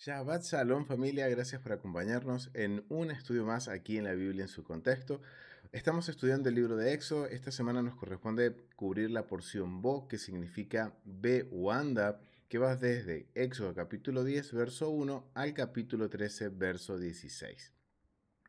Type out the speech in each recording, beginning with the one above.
Shabbat Shalom familia, gracias por acompañarnos en un estudio más aquí en la Biblia en su contexto. Estamos estudiando el libro de Éxodo. Esta semana nos corresponde cubrir la porción Bo, que significa Be Wanda, que va desde Éxodo capítulo 10, verso 1 al capítulo 13, verso 16.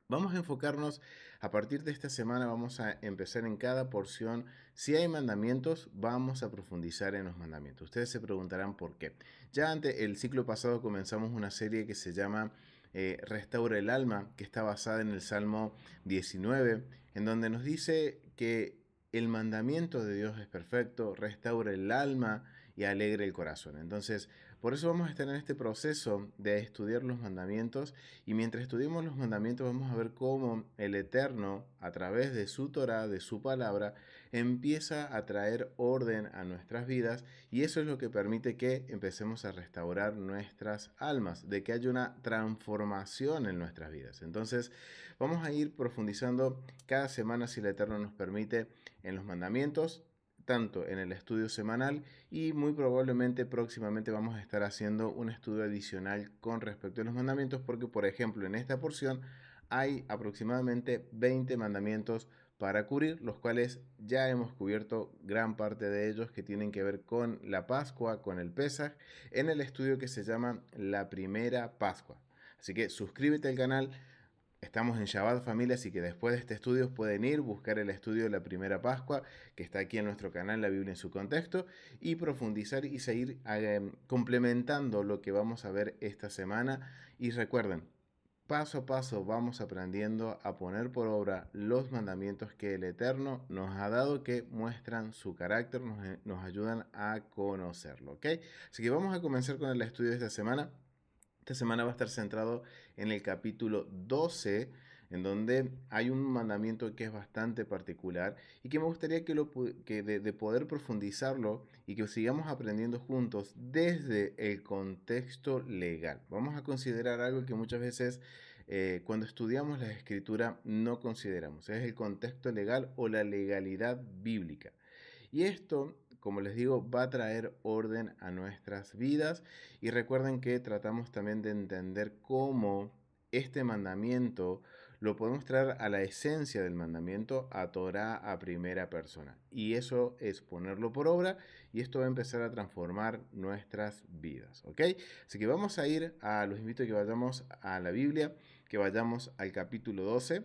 Vamos a enfocarnos, a partir de esta semana vamos a empezar en cada porción. Si hay mandamientos, vamos a profundizar en los mandamientos. Ustedes se preguntarán por qué. Ya ante el ciclo pasado comenzamos una serie que se llama Restaura el alma, que está basada en el Salmo 19, en donde nos dice que el mandamiento de Dios es perfecto, restaura el alma y alegra el corazón. Entonces, por eso vamos a estar en este proceso de estudiar los mandamientos, y mientras estudiemos los mandamientos vamos a ver cómo el Eterno, a través de su Torah, de su palabra, empieza a traer orden a nuestras vidas, y eso es lo que permite que empecemos a restaurar nuestras almas, de que haya una transformación en nuestras vidas. Entonces, vamos a ir profundizando cada semana, si el Eterno nos permite, en los mandamientos, tanto en el estudio semanal, y muy probablemente próximamente vamos a estar haciendo un estudio adicional con respecto a los mandamientos, porque por ejemplo en esta porción hay aproximadamente 20 mandamientos para cubrir, los cuales ya hemos cubierto gran parte de ellos, que tienen que ver con la Pascua, con el Pesaj, en el estudio que se llama La Primera Pascua. Así que suscríbete al canal. Estamos en Shabbat familia, así que después de este estudio pueden ir, buscar el estudio de la Primera Pascua, que está aquí en nuestro canal, La Biblia en su contexto, y profundizar y seguir complementando lo que vamos a ver esta semana. Y recuerden, paso a paso vamos aprendiendo a poner por obra los mandamientos que el Eterno nos ha dado, que muestran su carácter, nos ayudan a conocerlo, ¿ok? Así que vamos a comenzar con el estudio de esta semana. Esta semana va a estar centrado en el capítulo 12, en donde hay un mandamiento que es bastante particular y que me gustaría de poder profundizarlo y que sigamos aprendiendo juntos desde el contexto legal. Vamos a considerar algo que muchas veces cuando estudiamos la escritura no consideramos, es el contexto legal o la legalidad bíblica. Y esto, como les digo, va a traer orden a nuestras vidas. Y recuerden que tratamos también de entender cómo este mandamiento lo podemos traer a la esencia del mandamiento, a Torah a primera persona. Y eso es ponerlo por obra, y esto va a empezar a transformar nuestras vidas, ¿ok? Así que vamos a ir los invito a que vayamos a la Biblia, que vayamos al capítulo 12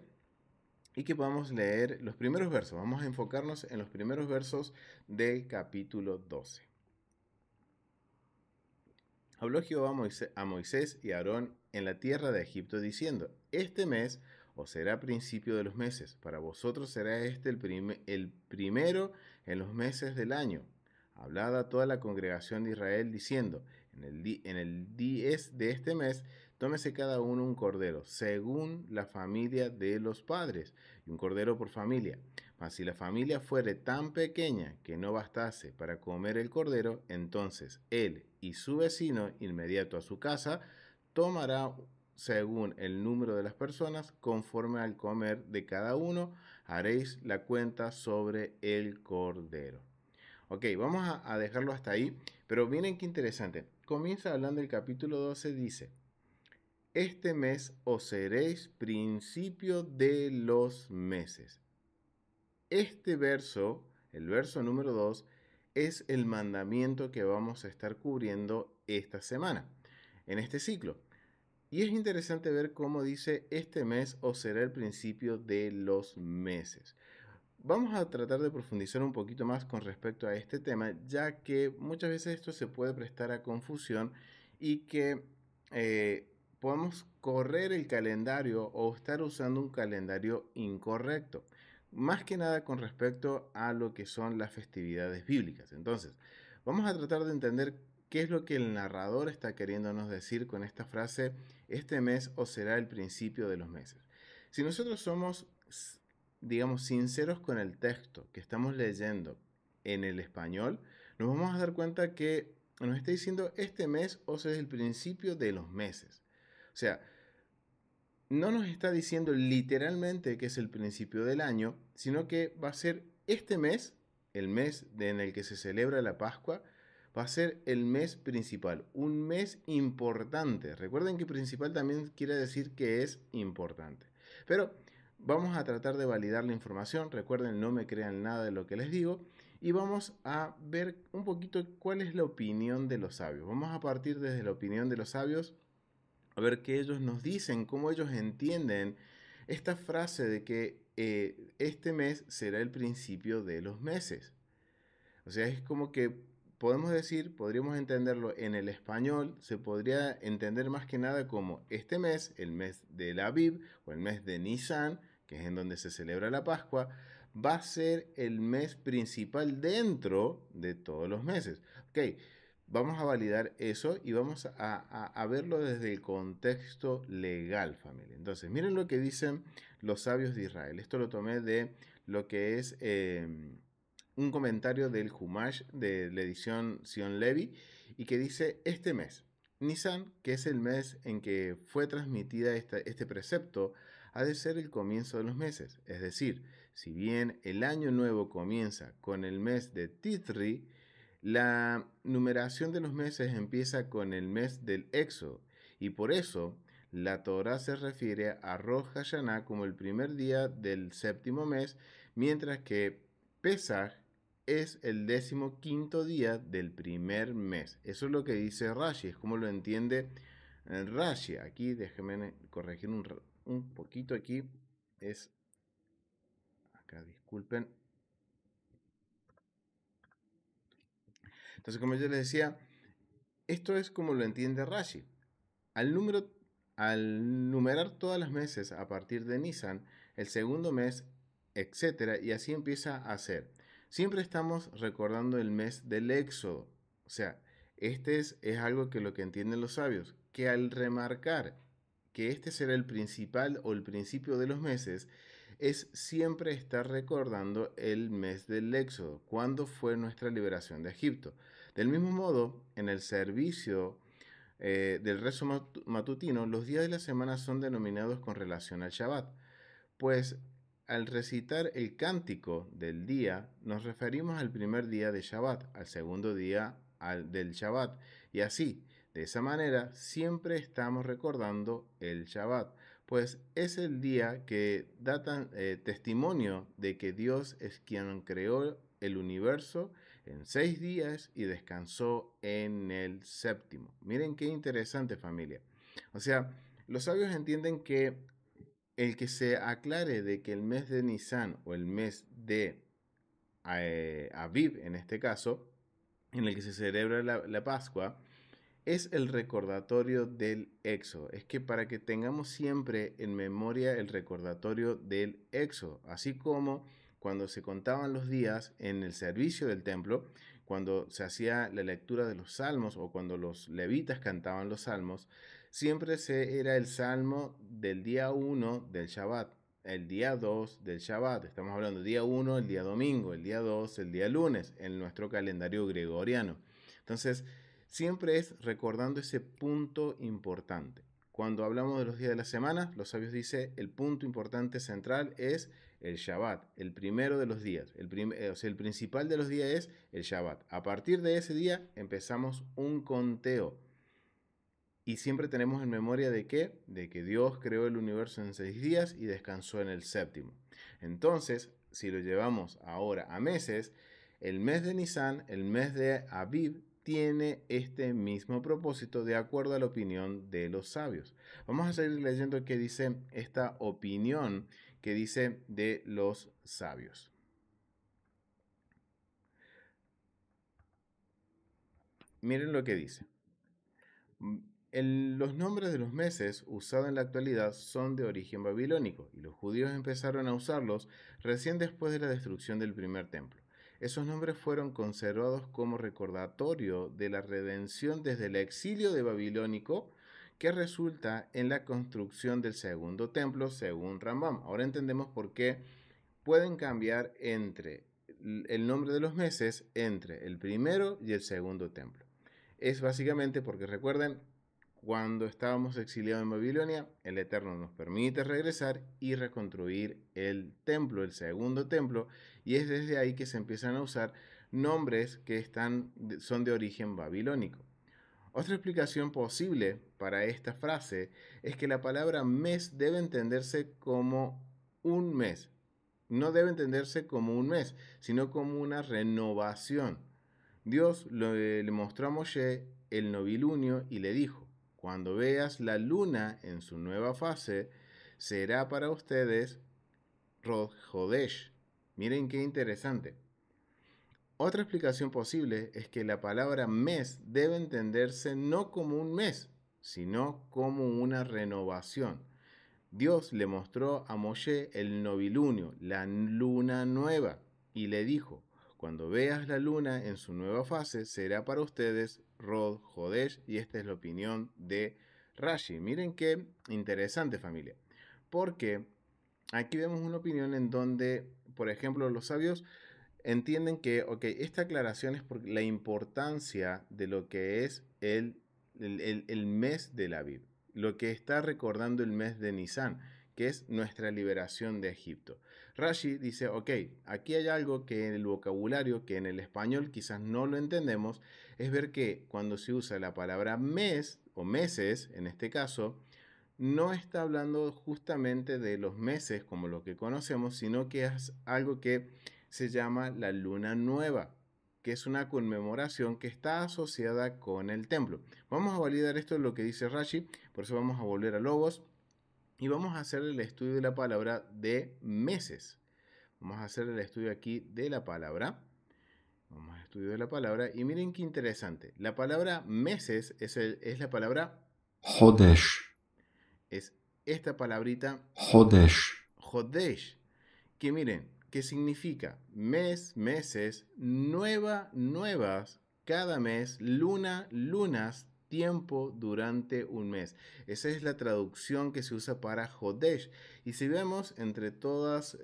y que podamos leer los primeros versos. Vamos a enfocarnos en los primeros versos del capítulo 12. Habló Jehová a Moisés y a Aarón en la tierra de Egipto, diciendo: Este mes os será principio de los meses, para vosotros será este el primero en los meses del año. Hablad a toda la congregación de Israel, diciendo: en el 10 de este mes, tómese cada uno un cordero, según la familia de los padres, y un cordero por familia. Mas si la familia fuere tan pequeña que no bastase para comer el cordero, entonces él y su vecino inmediato a su casa tomará según el número de las personas, conforme al comer de cada uno, haréis la cuenta sobre el cordero. Ok, vamos a dejarlo hasta ahí, pero miren qué interesante. Comienza hablando el capítulo 12, dice: Este mes os seréis principio de los meses. Este verso, el verso número 2, es el mandamiento que vamos a estar cubriendo esta semana, en este ciclo. Y es interesante ver cómo dice: este mes os será el principio de los meses. Vamos a tratar de profundizar un poquito más con respecto a este tema, ya que muchas veces esto se puede prestar a confusión y que podemos correr el calendario o estar usando un calendario incorrecto, más que nada con respecto a lo que son las festividades bíblicas. Entonces, vamos a tratar de entender qué es lo que el narrador está queriéndonos decir con esta frase: este mes os será el principio de los meses. Si nosotros somos, digamos, sinceros con el texto que estamos leyendo en el español, nos vamos a dar cuenta que nos está diciendo: este mes os es el principio de los meses. O sea, no nos está diciendo literalmente que es el principio del año, sino que va a ser este mes, el mes en el que se celebra la Pascua, va a ser el mes principal, un mes importante. Recuerden que principal también quiere decir que es importante. Pero vamos a tratar de validar la información. Recuerden, no me crean nada de lo que les digo. Y vamos a ver un poquito cuál es la opinión de los sabios. Vamos a partir desde la opinión de los sabios, a ver qué ellos nos dicen, cómo ellos entienden esta frase de que este mes será el principio de los meses. O sea, es como que podemos decir, podríamos entenderlo en el español, se podría entender más que nada como este mes, el mes del Aviv o el mes de Nisan, que es en donde se celebra la Pascua, va a ser el mes principal dentro de todos los meses. Ok, vamos a validar eso y vamos a verlo desde el contexto legal, familia. Entonces, miren lo que dicen los sabios de Israel. Esto lo tomé de lo que es un comentario del Humash de la edición Sion Levi y que dice este mes. Nisan, que es el mes en que fue transmitida este precepto, ha de ser el comienzo de los meses. Es decir, si bien el año nuevo comienza con el mes de Titri, la numeración de los meses empieza con el mes del Éxodo y por eso la Torah se refiere a Rosh Hashanah como el primer día del séptimo mes, mientras que Pesach es el 15º día del primer mes. Eso es lo que dice Rashi, es como lo entiende Rashi. Aquí déjenme corregir un poquito aquí. Acá disculpen. Entonces, como yo les decía, esto es como lo entiende Rashi. Al, número, al numerar todas las meses a partir de Nisan, el segundo mes, etcétera, y así empieza a ser. Siempre estamos recordando el mes del Éxodo. O sea, este es algo que lo que entienden los sabios, que al remarcar que este será el principal o el principio de los meses, es siempre estar recordando el mes del Éxodo, cuando fue nuestra liberación de Egipto. Del mismo modo, en el servicio del rezo matutino, los días de la semana son denominados con relación al Shabbat, pues al recitar el cántico del día nos referimos al primer día de Shabbat, al segundo día del Shabbat, y así, de esa manera, siempre estamos recordando el Shabbat, pues es el día que da testimonio de que Dios es quien creó el universo en 6 días y descansó en el séptimo. Miren qué interesante, familia. O sea, los sabios entienden que el que se aclare de que el mes de Nisan o el mes de Aviv, en este caso, en el que se celebra la Pascua, es el recordatorio del Éxodo. Es que para que tengamos siempre en memoria el recordatorio del Éxodo, así como cuando se contaban los días en el servicio del templo, cuando se hacía la lectura de los salmos o cuando los levitas cantaban los salmos, siempre era el salmo del día 1 del Shabbat, el día 2 del Shabbat. Estamos hablando día 1, el día domingo, el día 2, el día lunes, en nuestro calendario gregoriano. Entonces, siempre es recordando ese punto importante. Cuando hablamos de los días de la semana, los sabios dicen el punto importante central es el Shabbat, el primero de los días. O sea, el principal de los días es el Shabbat. A partir de ese día empezamos un conteo. Y siempre tenemos en memoria de qué? De que Dios creó el universo en 6 días y descansó en el séptimo. Entonces, si lo llevamos ahora a meses, el mes de Nisan, el mes de Aviv, tiene este mismo propósito de acuerdo a la opinión de los sabios. Vamos a seguir leyendo qué dice esta opinión que dice de los sabios. Miren lo que dice. Los nombres de los meses usados en la actualidad son de origen babilónico y los judíos empezaron a usarlos recién después de la destrucción del primer templo. Esos nombres fueron conservados como recordatorio de la redención desde el exilio de babilónico que resulta en la construcción del segundo templo según Rambam. Ahora entendemos por qué pueden cambiar entre el nombre de los meses entre el primero y el segundo templo. Es básicamente porque recuerden, cuando estábamos exiliados en Babilonia, el Eterno nos permite regresar y reconstruir el templo, el segundo templo, y es desde ahí que se empiezan a usar nombres que son de origen babilónico. Otra explicación posible para esta frase es que la palabra mes debe entenderse como un mes. No debe entenderse como un mes, sino como una renovación. Dios le mostró a Moshe el novilunio y le dijo: cuando veas la luna en su nueva fase, será para ustedes Rosh Hodesh. Miren qué interesante. Otra explicación posible es que la palabra mes debe entenderse no como un mes, sino como una renovación. Dios le mostró a Moshe el novilunio, la luna nueva, y le dijo: cuando veas la luna en su nueva fase, será para ustedes Rod Hodesh. Y esta es la opinión de Rashi. Miren qué interesante, familia, porque aquí vemos una opinión en donde, por ejemplo, los sabios entienden que, ok, esta aclaración es por la importancia de lo que es el mes del Aviv, lo que está recordando el mes de Nisan, que es nuestra liberación de Egipto. Rashi dice, ok, aquí hay algo que en el vocabulario, que en el español quizás no lo entendemos, es ver que cuando se usa la palabra mes o meses, en este caso, no está hablando justamente de los meses como lo que conocemos, sino que es algo que se llama la luna nueva, que es una conmemoración que está asociada con el templo. Vamos a validar esto en lo que dice Rashi, por eso vamos a volver a Logos y vamos a hacer el estudio de la palabra de meses. Vamos a hacer el estudio aquí de la palabra. Vamos a estudio de la palabra y miren qué interesante. La palabra meses es la palabra Chodesh, es esta palabrita Chodesh, Hodesh, que miren, que significa mes, meses, nueva, nuevas, cada mes, luna, lunas, tiempo durante un mes. Esa es la traducción que se usa para Hodesh. Y si vemos entre todas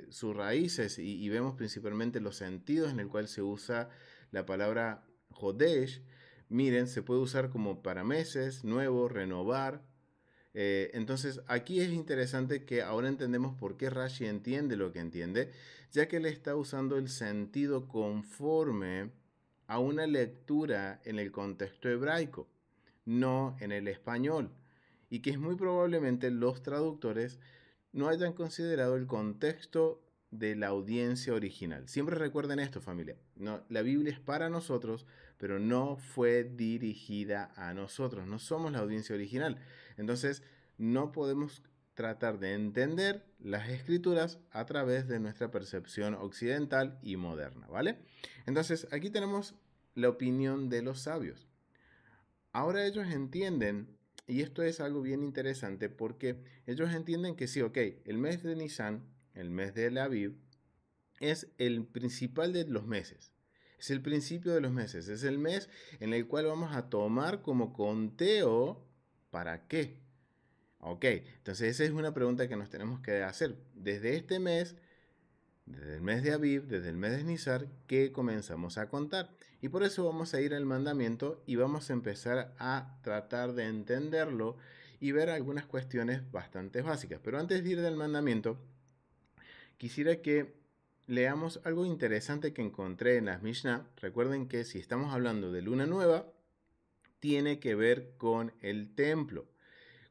sus raíces y vemos principalmente los sentidos en el cual se usa la palabra Hodesh, miren, se puede usar como para meses, nuevo, renovar. Entonces aquí es interesante que ahora entendemos por qué Rashi entiende lo que entiende, ya que le está usando el sentido conforme a una lectura en el contexto hebraico, no en el español, y que es muy probablemente los traductores no hayan considerado el contexto de la audiencia original. Siempre recuerden esto, familia. No, la Biblia es para nosotros, pero no fue dirigida a nosotros. No somos la audiencia original. Entonces, no podemos tratar de entender las escrituras a través de nuestra percepción occidental y moderna, ¿vale? Entonces, aquí tenemos la opinión de los sabios. Ahora ellos entienden, y esto es algo bien interesante, porque ellos entienden que sí, ok, el mes de Nisan, el mes del Aviv, es el principal de los meses. Es el principio de los meses. Es el mes en el cual vamos a tomar como conteo. ¿Para qué? Ok, entonces esa es una pregunta que nos tenemos que hacer. Desde este mes, desde el mes de Aviv, desde el mes de Nizar, ¿qué comenzamos a contar? Y por eso vamos a ir al mandamiento y vamos a empezar a tratar de entenderlo y ver algunas cuestiones bastante básicas. Pero antes de ir del mandamiento, quisiera que leamos algo interesante que encontré en las Mishnah. Recuerden que si estamos hablando de luna nueva, tiene que ver con el templo.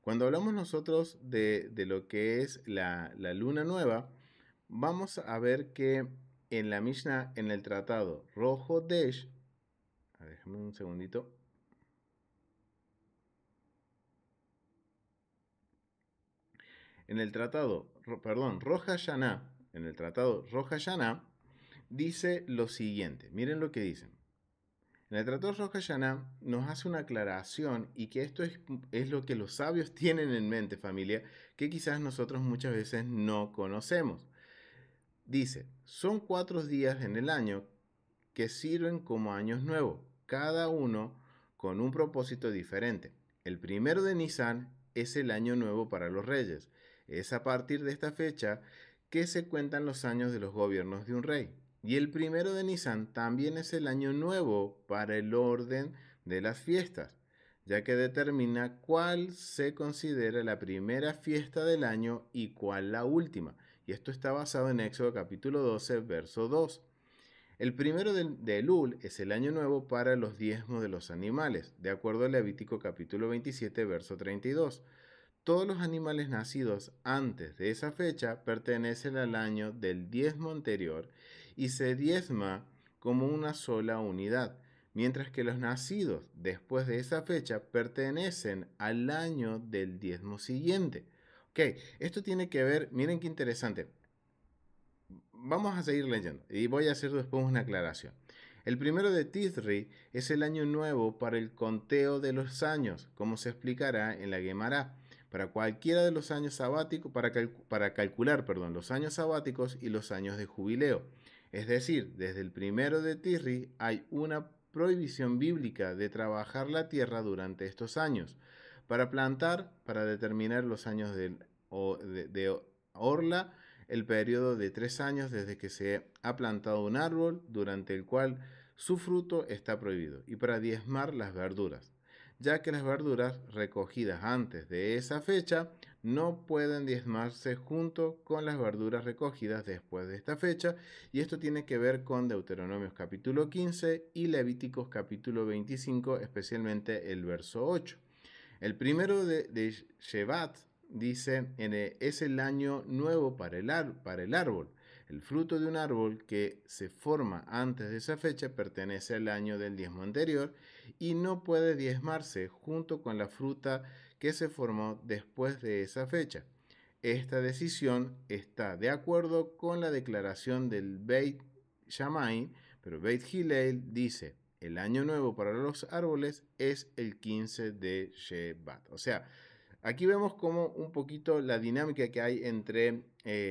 Cuando hablamos nosotros de lo que es la luna nueva, vamos a ver que en la Mishnah, en el tratado Rojo Desh, déjame un segundito. En el tratado, perdón, Rosh Hashanah, en el tratado Rosh Hashanah, dice lo siguiente. Miren lo que dicen. En el Tratado Rosh Hashanah nos hace una aclaración y que esto es lo que los sabios tienen en mente, familia, que quizás nosotros muchas veces no conocemos. Dice, son 4 días en el año que sirven como años nuevos, cada uno con un propósito diferente. El primero de Nisan es el año nuevo para los reyes. Es a partir de esta fecha que se cuentan los años de los gobiernos de un rey. Y el primero de Nisan también es el año nuevo para el orden de las fiestas, ya que determina cuál se considera la primera fiesta del año y cuál la última. Y esto está basado en Éxodo capítulo 12, verso 2. El primero de Elul es el año nuevo para los diezmos de los animales, de acuerdo a Levítico capítulo 27, verso 32. Todos los animales nacidos antes de esa fecha pertenecen al año del diezmo anterior y se diezma como una sola unidad, mientras que los nacidos después de esa fecha pertenecen al año del diezmo siguiente. Ok, esto tiene que ver, miren qué interesante. Vamos a seguir leyendo y voy a hacer después una aclaración. El primero de Tishri es el año nuevo para el conteo de los años, como se explicará en la Gemara. Para cualquiera de los años sabáticos, para calcular, los años sabáticos y los años de jubileo. Es decir, desde el primero de Tishri hay una prohibición bíblica de trabajar la tierra durante estos años. Para plantar, para determinar los años de orla, el periodo de 3 años desde que se ha plantado un árbol durante el cual su fruto está prohibido, y para diezmar las verduras, ya que las verduras recogidas antes de esa fecha no pueden diezmarse junto con las verduras recogidas después de esta fecha, y esto tiene que ver con Deuteronomios capítulo 15 y Levíticos capítulo 25, especialmente el verso 8. El primero de Shevat dice, es el año nuevo para el árbol. El fruto de un árbol que se forma antes de esa fecha pertenece al año del diezmo anterior y no puede diezmarse junto con la fruta que se formó después de esa fecha. Esta decisión está de acuerdo con la declaración del Beit Shammai, pero Beit Hillel dice, el año nuevo para los árboles es el 15 de Shevat. O sea, aquí vemos como un poquito la dinámica que hay entre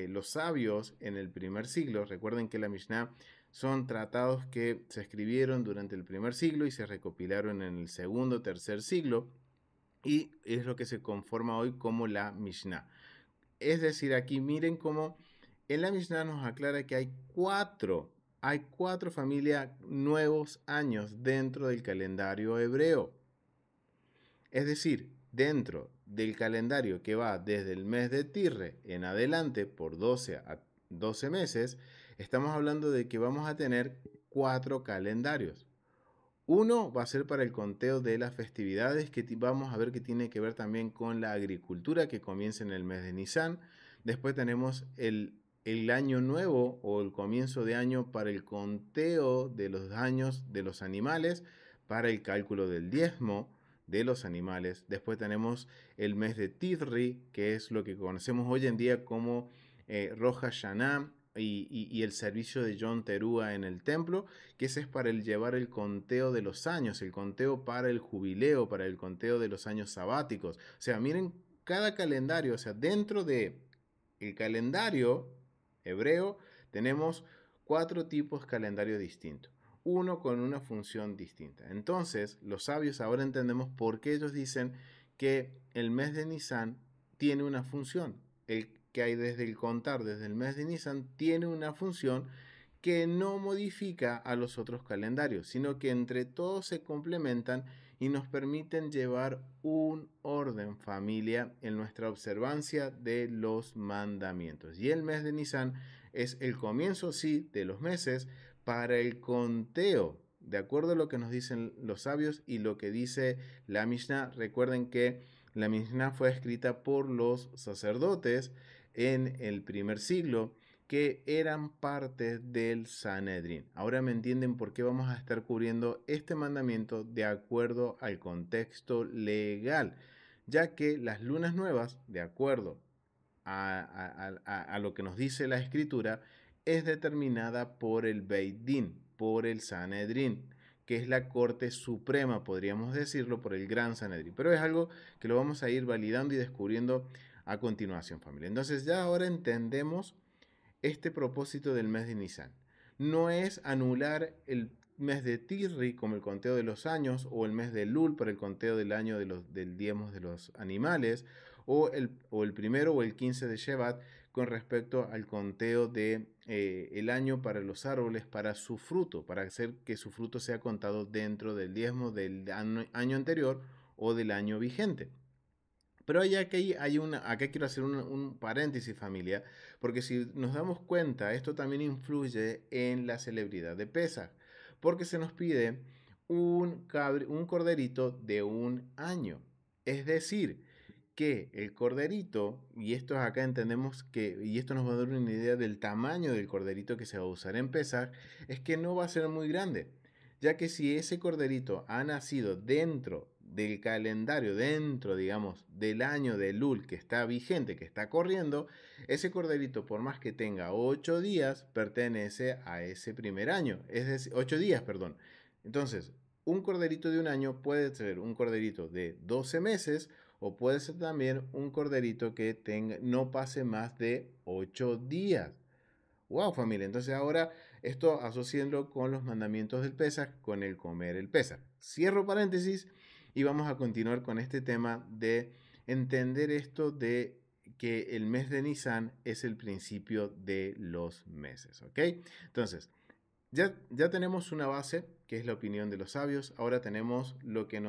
los sabios en el primer siglo. Recuerden que la Mishnah son tratados que se escribieron durante el primer siglo y se recopilaron en el segundo, tercer siglo. Y es lo que se conforma hoy como la Mishnah. Es decir, aquí miren cómo en la Mishnah nos aclara que hay cuatro familias nuevos años dentro del calendario hebreo. Es decir, dentro del calendario que va desde el mes de Tirre en adelante por 12 a 12 meses, estamos hablando de que vamos a tener cuatro calendarios. Uno va a ser para el conteo de las festividades, que vamos a ver que tiene que ver también con la agricultura, que comienza en el mes de Nisan. Después tenemos el año nuevo o el comienzo de año para el conteo de los años de los animales, para el cálculo del diezmo de los animales. Después tenemos el mes de Tishri, que es lo que conocemos hoy en día como Rosh Hashanah, y el servicio de Yom Teruah en el templo, que ese es para llevar el conteo de los años, el conteo para el jubileo, para el conteo de los años sabáticos. O sea, miren cada calendario, o sea, dentro de el calendario hebreo tenemos cuatro tipos de calendario distintos, uno con una función distinta. Entonces, los sabios ahora entendemos por qué ellos dicen que el mes de Nisan tiene una función. El que hay desde el contar, desde el mes de Nisan, tiene una función que no modifica a los otros calendarios, sino que entre todos se complementan y nos permiten llevar un orden, familia, en nuestra observancia de los mandamientos. Y el mes de Nisan es el comienzo, sí, de los meses para el conteo, de acuerdo a lo que nos dicen los sabios y lo que dice la Mishnah. Recuerden que la Mishnah fue escrita por los sacerdotes en el primer siglo, que eran parte del Sanedrín. Ahora me entienden por qué vamos a estar cubriendo este mandamiento de acuerdo al contexto legal, ya que las lunas nuevas, de acuerdo a lo que nos dice la escritura, es determinada por el Beit Din, por el Sanedrín, que es la Corte Suprema, podríamos decirlo, por el Gran Sanedrín. Pero es algo que lo vamos a ir validando y descubriendo a continuación, familia. Entonces ya ahora entendemos este propósito del mes de Nisan. No es anular el mes de Tirri como el conteo de los años, o el mes de Lul para el conteo del año del diezmos de los animales, o el primero o el 15 de Shevat con respecto al conteo de el año para los árboles, para su fruto, para hacer que su fruto sea contado dentro del diezmo del año anterior o del año vigente. Pero acá quiero hacer un paréntesis, familia, porque si nos damos cuenta, esto también influye en la celebridad de Pesaj, porque se nos pide un corderito de un año. Es decir, que el corderito, y esto acá entendemos que, y esto nos va a dar una idea del tamaño del corderito que se va a usar en Pesaj, es que no va a ser muy grande, ya que si ese corderito ha nacido dentro del calendario, dentro, digamos, del año de Lul que está vigente, que está corriendo, ese corderito, por más que tenga 8 días, pertenece a ese primer año, es decir, 8 días, perdón. Entonces, un corderito de un año puede ser un corderito de 12 meses o puede ser también un corderito que no pase más de 8 días. Wow, familia. Entonces ahora esto asociéndolo con los mandamientos del Pesaj, con el comer el Pesaj. Cierro paréntesis y vamos a continuar con este tema de entender esto de que el mes de Nisan es el principio de los meses, ¿ok? Entonces, ya tenemos una base, que es la opinión de los sabios. Ahora tenemos lo que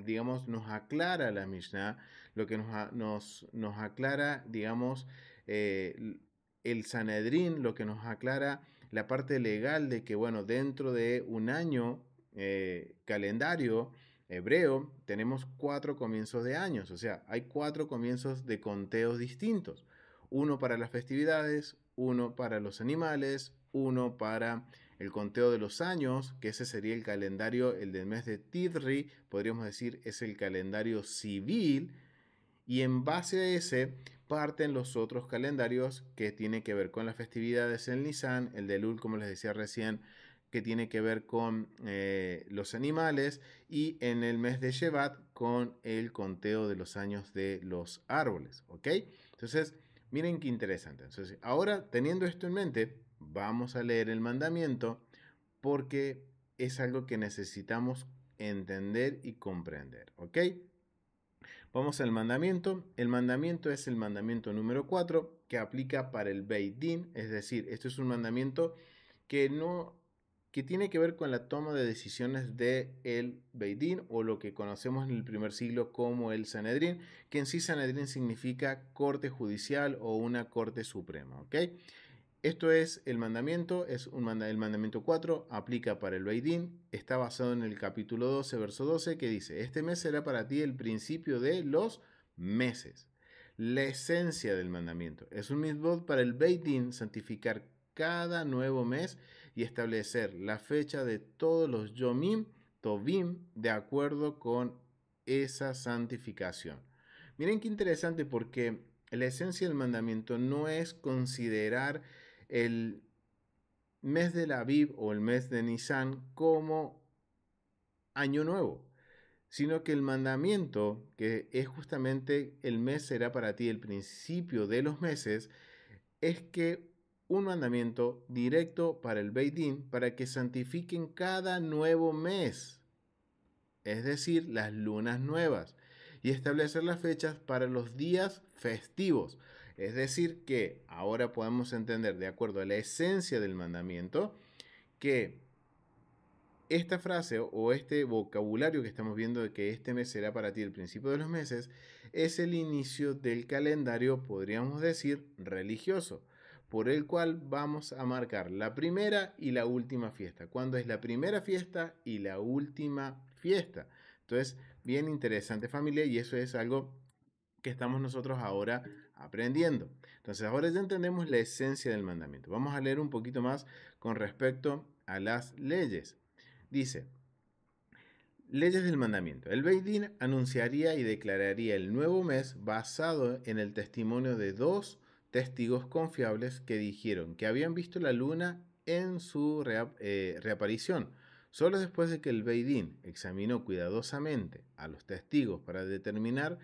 digamos, nos aclara la Mishnah, lo que nos aclara, digamos, el Sanedrín, lo que nos aclara la parte legal de que, bueno, dentro de un año calendario hebreo, tenemos 4 comienzos de años, o sea, hay 4 comienzos de conteos distintos. Uno para las festividades, uno para los animales, uno para el conteo de los años, que ese sería el calendario, el del mes de Tidri, podríamos decir, es el calendario civil, y en base a ese parten los otros calendarios que tienen que ver con las festividades en Nisan, el de Elul, como les decía recién, que tiene que ver con los animales, y en el mes de Shevat con el conteo de los años de los árboles, ¿ok? Entonces, miren qué interesante. Entonces, ahora, teniendo esto en mente, vamos a leer el mandamiento porque es algo que necesitamos entender y comprender, ¿ok? Vamos al mandamiento. El mandamiento es el mandamiento número 4 que aplica para el Beit Din, es decir, esto es un mandamiento que no que tiene que ver con la toma de decisiones de el Beit Din, o lo que conocemos en el primer siglo como el Sanedrín, que en sí Sanedrín significa corte judicial o una corte suprema, ¿ok? Esto es el mandamiento, el mandamiento 4, aplica para el Beit Din, está basado en el capítulo 12, verso 12, que dice: este mes será para ti el principio de los meses. La esencia del mandamiento es un mitzvot para el Beit Din santificar cada nuevo mes y establecer la fecha de todos los Yomim Tovim de acuerdo con esa santificación. Miren qué interesante, porque la esencia del mandamiento no es considerar el mes del Aviv o el mes de Nisan como año nuevo, sino que el mandamiento, que es justamente el mes será para ti el principio de los meses, es que un mandamiento directo para el Beit Din para que santifiquen cada nuevo mes, es decir, las lunas nuevas, y establecer las fechas para los días festivos. Es decir, que ahora podemos entender, de acuerdo a la esencia del mandamiento, que esta frase o este vocabulario que estamos viendo de que este mes será para ti el principio de los meses, es el inicio del calendario, podríamos decir, religioso, por el cual vamos a marcar la primera y la última fiesta. ¿Cuándo es la primera fiesta y la última fiesta? Entonces, bien interesante, familia, y eso es algo que estamos nosotros ahora aprendiendo. Entonces, ahora ya entendemos la esencia del mandamiento. Vamos a leer un poquito más con respecto a las leyes. Dice: leyes del mandamiento. El Beit Din anunciaría y declararía el nuevo mes basado en el testimonio de 2 testigos confiables que dijeron que habían visto la luna en su reaparición. Solo después de que el Beit Din examinó cuidadosamente a los testigos para determinar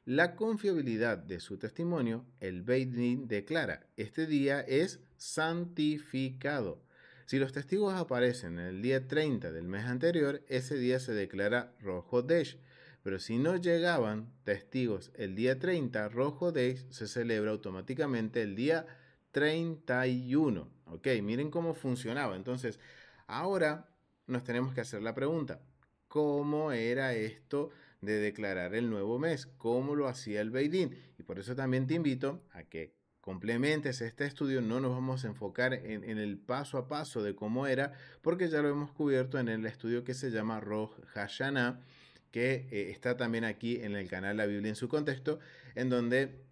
la confiabilidad de su testimonio, el Beit Din declara: este día es santificado. Si los testigos aparecen en el día 30 del mes anterior, ese día se declara Rosh Hodesh. Pero si no llegaban testigos el día 30, Rosh Hodesh se celebra automáticamente el día 31. Ok, miren cómo funcionaba. Entonces, ahora nos tenemos que hacer la pregunta: ¿cómo era esto de declarar el nuevo mes, como lo hacía el Beit Din. Y por eso también te invito a que complementes este estudio. No nos vamos a enfocar en el paso a paso de cómo era, porque ya lo hemos cubierto en el estudio que se llama Rosh Hashanah, que está también aquí en el canal La Biblia en su contexto, en donde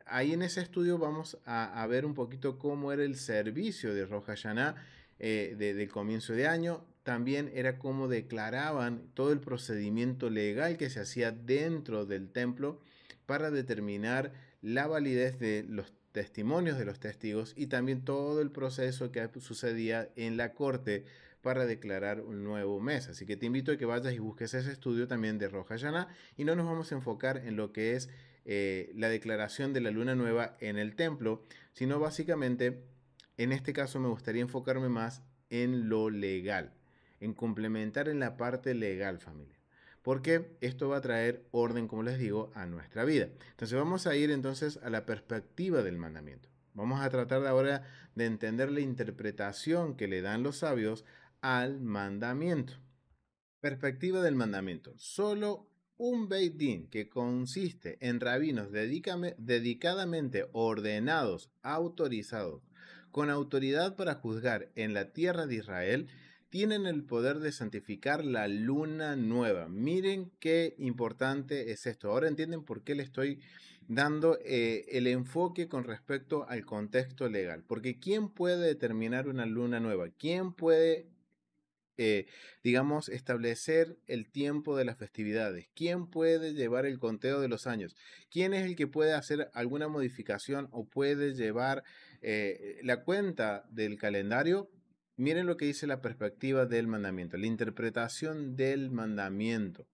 ahí en ese estudio vamos a ver un poquito cómo era el servicio de Rosh Hashanah del comienzo de año. También era cómo declaraban todo el procedimiento legal que se hacía dentro del templo para determinar la validez de los testimonios de los testigos y también todo el proceso que sucedía en la corte para declarar un nuevo mes. Así que te invito a que vayas y busques ese estudio también de Rosh Hashanah, y no nos vamos a enfocar en lo que es la declaración de la luna nueva en el templo, sino básicamente, en este caso me gustaría enfocarme más en lo legal, en complementar en la parte legal, familia, porque esto va a traer orden, como les digo, a nuestra vida. Entonces vamos a ir entonces a la perspectiva del mandamiento. Vamos a tratar de ahora de entender la interpretación que le dan los sabios al mandamiento. Perspectiva del mandamiento. Solo un Beit Din, que consiste en rabinos dedicadamente ordenados, autorizados, con autoridad para juzgar en la tierra de Israel, tienen el poder de santificar la luna nueva. Miren qué importante es esto. Ahora entienden por qué le estoy dando el enfoque con respecto al contexto legal. Porque ¿quién puede determinar una luna nueva? ¿Quién puede digamos, establecer el tiempo de las festividades? ¿Quién puede llevar el conteo de los años? ¿Quién es el que puede hacer alguna modificación o puede llevar la cuenta del calendario? Miren lo que dice la perspectiva del mandamiento, la interpretación del mandamiento.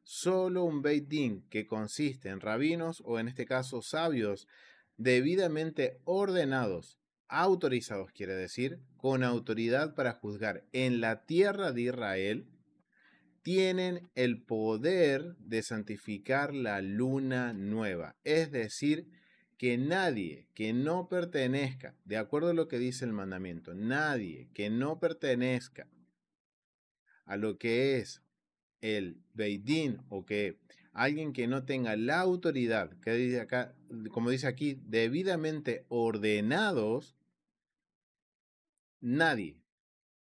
Solo un Beit Din, que consiste en rabinos o en este caso sabios debidamente ordenados, autorizados quiere decir, con autoridad para juzgar en la tierra de Israel, tienen el poder de santificar la luna nueva. Es decir, que nadie que no pertenezca, de acuerdo a lo que dice el mandamiento, nadie que no pertenezca a lo que es el Beit Din, o que alguien que no tenga la autoridad, que dice acá, como dice aquí, debidamente ordenados, nadie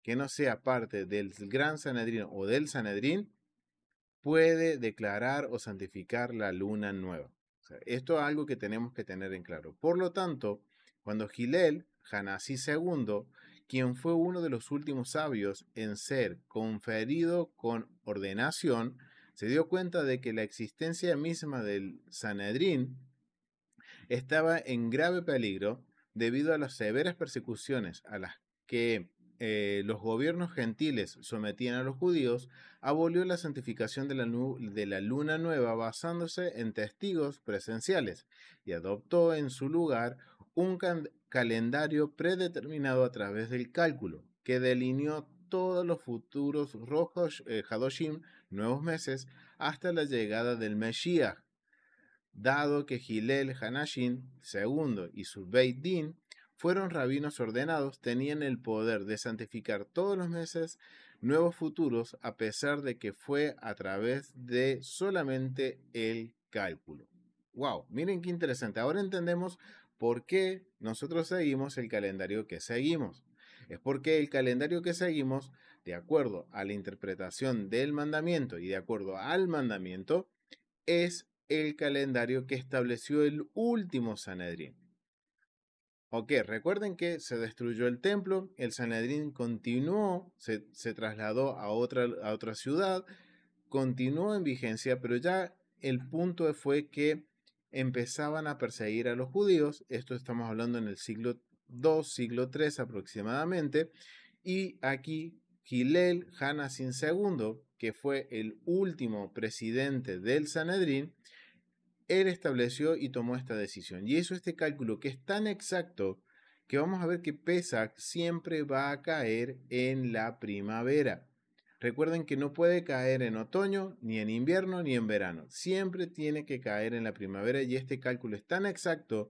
que no sea parte del Gran Sanedrín o del Sanedrín puede declarar o santificar la luna nueva. O sea, esto es algo que tenemos que tener en claro. Por lo tanto, cuando Hillel, Hanasí II, quien fue uno de los últimos sabios en ser conferido con ordenación, se dio cuenta de que la existencia misma del Sanedrín estaba en grave peligro debido a las severas persecuciones a las que los gobiernos gentiles sometían a los judíos. Abolió la santificación de la luna nueva basándose en testigos presenciales y adoptó en su lugar un calendario predeterminado a través del cálculo, que delineó todos los futuros Hadoshim, nuevos meses, hasta la llegada del Mesías. Dado que Hillel Hanashin II y su Beit Din fueron rabinos ordenados, tenían el poder de santificar todos los meses nuevos futuros, a pesar de que fue a través de solamente el cálculo. ¡Wow! Miren qué interesante. Ahora entendemos por qué nosotros seguimos el calendario que seguimos. Es porque el calendario que seguimos, de acuerdo a la interpretación del mandamiento y de acuerdo al mandamiento, es el calendario que estableció el último Sanedrín. Ok, recuerden que se destruyó el templo, el Sanedrín continuó, se trasladó a otra ciudad, continuó en vigencia, pero ya el punto fue que empezaban a perseguir a los judíos. Esto estamos hablando en el siglo II, siglo III aproximadamente, y aquí Hillel Hanashin II, que fue el último presidente del Sanedrín, él estableció y tomó esta decisión. Y eso, este cálculo que es tan exacto, que vamos a ver que Pesach siempre va a caer en la primavera. Recuerden que no puede caer en otoño, ni en invierno, ni en verano. Siempre tiene que caer en la primavera, y este cálculo es tan exacto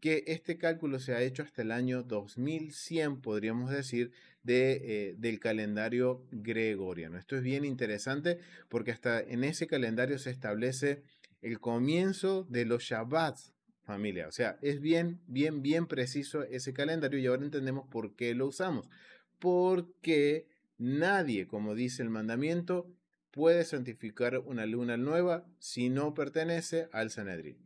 que este cálculo se ha hecho hasta el año 2100, podríamos decir, del calendario gregoriano. Esto es bien interesante porque hasta en ese calendario se establece el comienzo de los Shabbats, familia. O sea, es bien preciso ese calendario y ahora entendemos por qué lo usamos. Porque nadie, como dice el mandamiento, puede santificar una luna nueva si no pertenece al Sanedrín.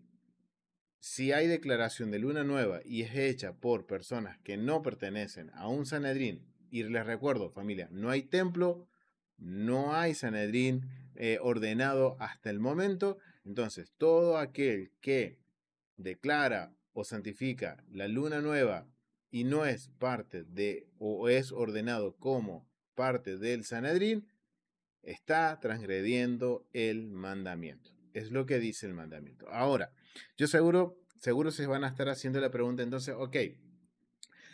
Si hay declaración de luna nueva y es hecha por personas que no pertenecen a un Sanedrín, y les recuerdo, familia, no hay templo, no hay Sanedrín ordenado hasta el momento, entonces todo aquel que declara o santifica la luna nueva y no es parte de o es ordenado como parte del Sanedrín, está transgrediendo el mandamiento. Es lo que dice el mandamiento. Ahora, yo seguro se van a estar haciendo la pregunta, entonces, ok,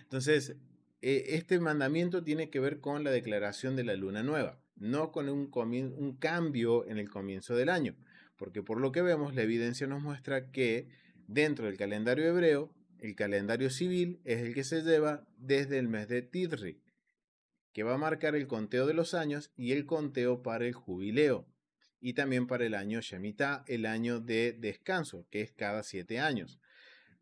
entonces, este mandamiento tiene que ver con la declaración de la luna nueva, no con un cambio en el comienzo del año, porque por lo que vemos, la evidencia nos muestra que dentro del calendario hebreo, el calendario civil es el que se lleva desde el mes de Tidri, que va a marcar el conteo de los años y el conteo para el jubileo, y también para el año Shemitah, el año de descanso, que es cada 7 años.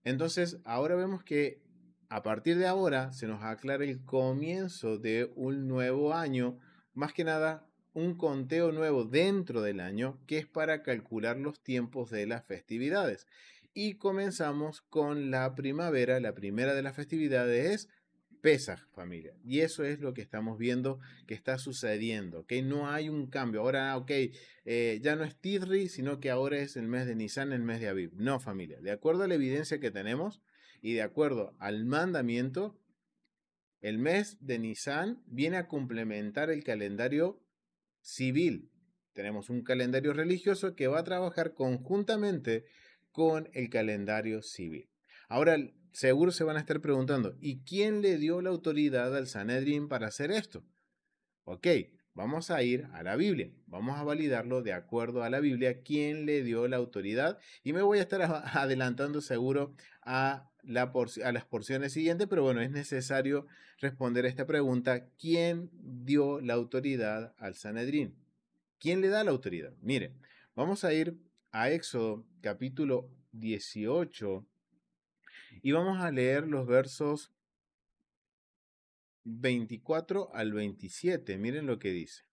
Entonces, ahora vemos que a partir de ahora se nos aclara el comienzo de un nuevo año, más que nada un conteo nuevo dentro del año, que es para calcular los tiempos de las festividades. Y comenzamos con la primavera. La primera de las festividades es Pesaj, familia. Y eso es lo que estamos viendo que está sucediendo, que no hay un cambio. Ahora, ok, ya no es Tidri, sino que ahora es el mes de Nisan, el mes de Aviv. No, familia. De acuerdo a la evidencia que tenemos y de acuerdo al mandamiento, el mes de Nisan viene a complementar el calendario civil. Tenemos un calendario religioso que va a trabajar conjuntamente con el calendario civil. Ahora, seguro se van a estar preguntando, ¿y quién le dio la autoridad al Sanedrín para hacer esto? Ok, vamos a ir a la Biblia, vamos a validarlo de acuerdo a la Biblia, quién le dio la autoridad y me voy a estar adelantando seguro a las porciones siguientes, pero bueno, es necesario responder a esta pregunta, ¿quién dio la autoridad al Sanedrín? ¿Quién le da la autoridad? Miren, vamos a ir a Éxodo capítulo 18 y vamos a leer los versos 24 al 27. Miren lo que dice.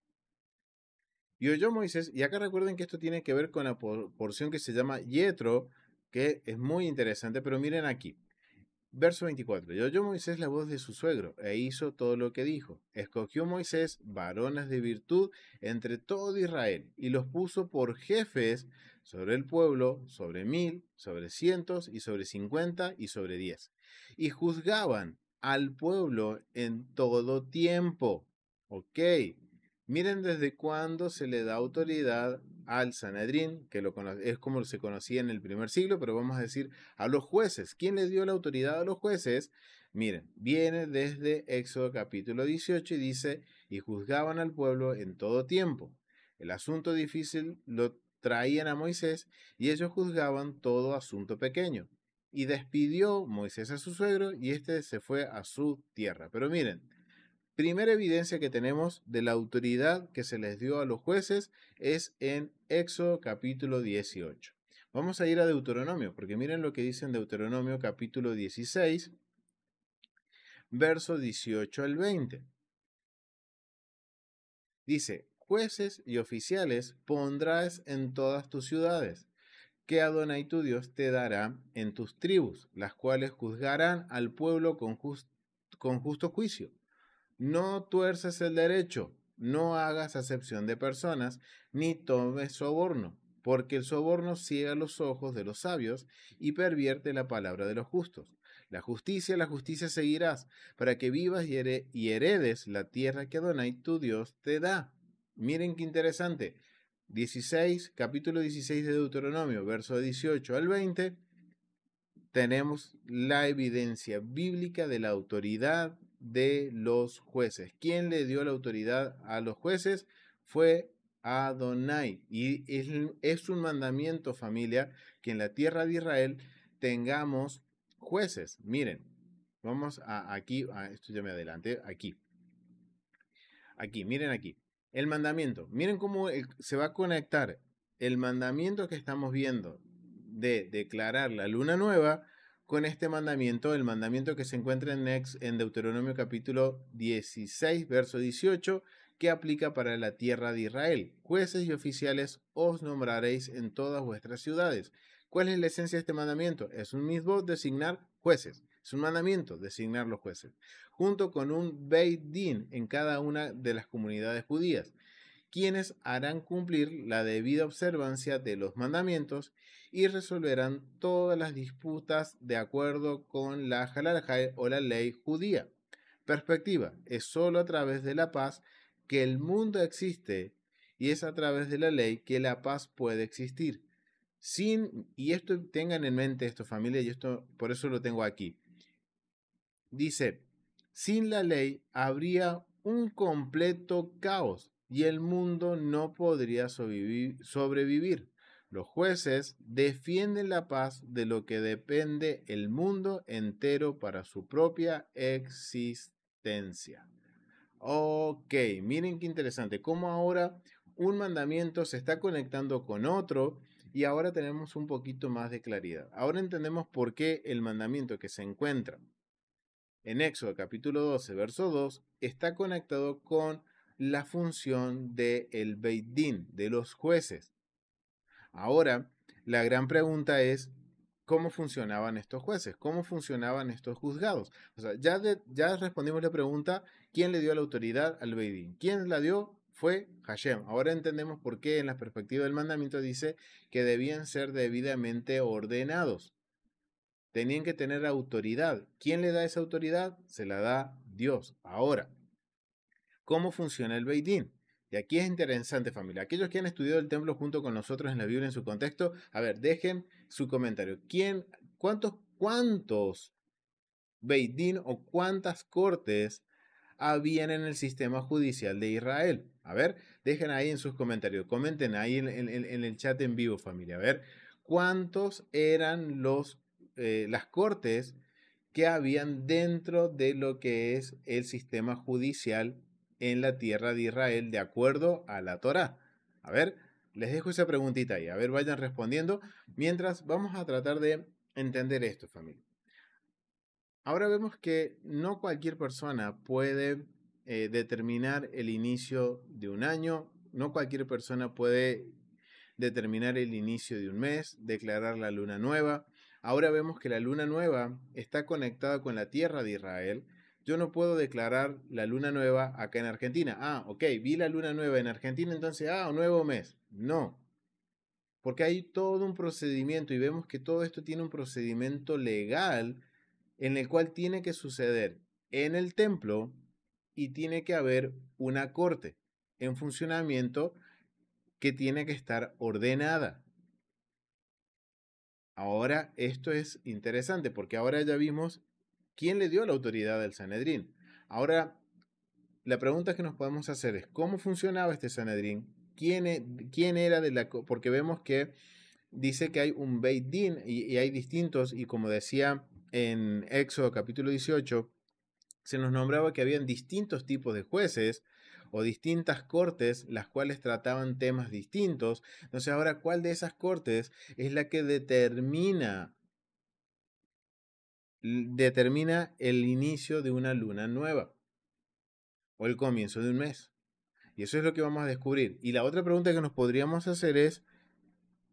Y oyó Moisés, y acá recuerden que esto tiene que ver con la porción que se llama Yetro, que es muy interesante, pero miren aquí. Verso 24. Y oyó Moisés la voz de su suegro, e hizo todo lo que dijo. Escogió Moisés varones de virtud entre todo Israel, y los puso por jefes sobre el pueblo, sobre 1000, sobre cientos, y sobre 50, y sobre 10. Y juzgaban al pueblo en todo tiempo. Ok. Miren desde cuándo se le da autoridad al Sanedrín, que es como se conocía en el primer siglo, pero vamos a decir a los jueces. ¿Quién le dio la autoridad a los jueces? Miren, viene desde Éxodo capítulo 18 y dice, y juzgaban al pueblo en todo tiempo. El asunto difícil lo traían a Moisés y ellos juzgaban todo asunto pequeño. Y despidió Moisés a su suegro y éste se fue a su tierra. Pero miren, primera evidencia que tenemos de la autoridad que se les dio a los jueces es en Éxodo capítulo 18. Vamos a ir a Deuteronomio, porque miren lo que dice en Deuteronomio capítulo 16, verso 18 al 20. Dice, jueces y oficiales pondrás en todas tus ciudades, que Adonai tu Dios te dará en tus tribus, las cuales juzgarán al pueblo con justo juicio. No tuerces el derecho, no hagas acepción de personas, ni tomes soborno, porque el soborno ciega los ojos de los sabios y pervierte la palabra de los justos. La justicia seguirás, para que vivas y heredes la tierra que Adonai tu Dios te da. Miren qué interesante. Capítulo 16 de Deuteronomio, verso 18 al 20, tenemos la evidencia bíblica de la autoridad de los jueces. ¿Quién le dio la autoridad a los jueces? Fue Adonai. Y es un mandamiento, familia, que en la tierra de Israel tengamos jueces. Miren, vamos esto ya me adelanté, aquí. Aquí, miren aquí. El mandamiento. Miren cómo se va a conectar el mandamiento que estamos viendo de declarar la luna nueva con este mandamiento, el mandamiento que se encuentra en Deuteronomio capítulo 16, verso 18, que aplica para la tierra de Israel. Jueces y oficiales os nombraréis en todas vuestras ciudades. ¿Cuál es la esencia de este mandamiento? Es un mismo designar jueces. Es un mandamiento designar los jueces, junto con un Beit Din en cada una de las comunidades judías, quienes harán cumplir la debida observancia de los mandamientos y resolverán todas las disputas de acuerdo con la halajá o la ley judía. Perspectiva: es sólo a través de la paz que el mundo existe y es a través de la ley que la paz puede existir. Y esto tengan en mente esto, familia, y esto por eso lo tengo aquí. Dice, sin la ley habría un completo caos y el mundo no podría sobrevivir. Los jueces defienden la paz de lo que depende el mundo entero para su propia existencia. Ok, miren qué interesante, cómo ahora un mandamiento se está conectando con otro y ahora tenemos un poquito más de claridad. Ahora entendemos por qué el mandamiento que se encuentra en Éxodo capítulo 12, verso 2, está conectado con la función del Beit Din, de los jueces. Ahora, la gran pregunta es, ¿cómo funcionaban estos jueces? ¿Cómo funcionaban estos juzgados? O sea, ya respondimos la pregunta, ¿quién le dio la autoridad al Beit Din? ¿Quién la dio? Fue Hashem. Ahora entendemos por qué en la perspectiva del mandamiento dice que debían ser debidamente ordenados. Tenían que tener autoridad. ¿Quién le da esa autoridad? Se la da Dios. Ahora, ¿cómo funciona el Beit Din? Y aquí es interesante, familia. Aquellos que han estudiado el templo junto con nosotros en la Biblia en su contexto, a ver, dejen su comentario. ¿Cuántos Beit Din o cuántas cortes habían en el sistema judicial de Israel? A ver, dejen ahí en sus comentarios. Comenten ahí en el chat en vivo, familia. A ver, ¿cuántos eran las cortes que habían dentro de lo que es el sistema judicial en la tierra de Israel de acuerdo a la Torá? A ver, les dejo esa preguntita ahí. A ver, vayan respondiendo. Mientras vamos a tratar de entender esto, familia. Ahora vemos que no cualquier persona puede determinar el inicio de un año, no cualquier persona puede determinar el inicio de un mes, declarar la luna nueva. Ahora vemos que la luna nueva está conectada con la tierra de Israel. Yo no puedo declarar la luna nueva acá en Argentina. Ah, ok, vi la luna nueva en Argentina, entonces, un nuevo mes. No, porque hay todo un procedimiento y vemos que todo esto tiene un procedimiento legal en el cual tiene que suceder en el templo y tiene que haber una corte en funcionamiento que tiene que estar ordenada. Ahora, esto es interesante porque ahora ya vimos quién le dio la autoridad al Sanedrín. Ahora, la pregunta que nos podemos hacer es, ¿cómo funcionaba este Sanedrín? ¿Quién era de la... Porque vemos que dice que hay un Beit Din y hay distintos, y como decía en Éxodo capítulo 18, se nos nombraba que habían distintos tipos de jueces o distintas cortes, las cuales trataban temas distintos. Entonces, ahora, ¿cuál de esas cortes es la que determina el inicio de una luna nueva o el comienzo de un mes? Y eso es lo que vamos a descubrir. Y la otra pregunta que nos podríamos hacer es,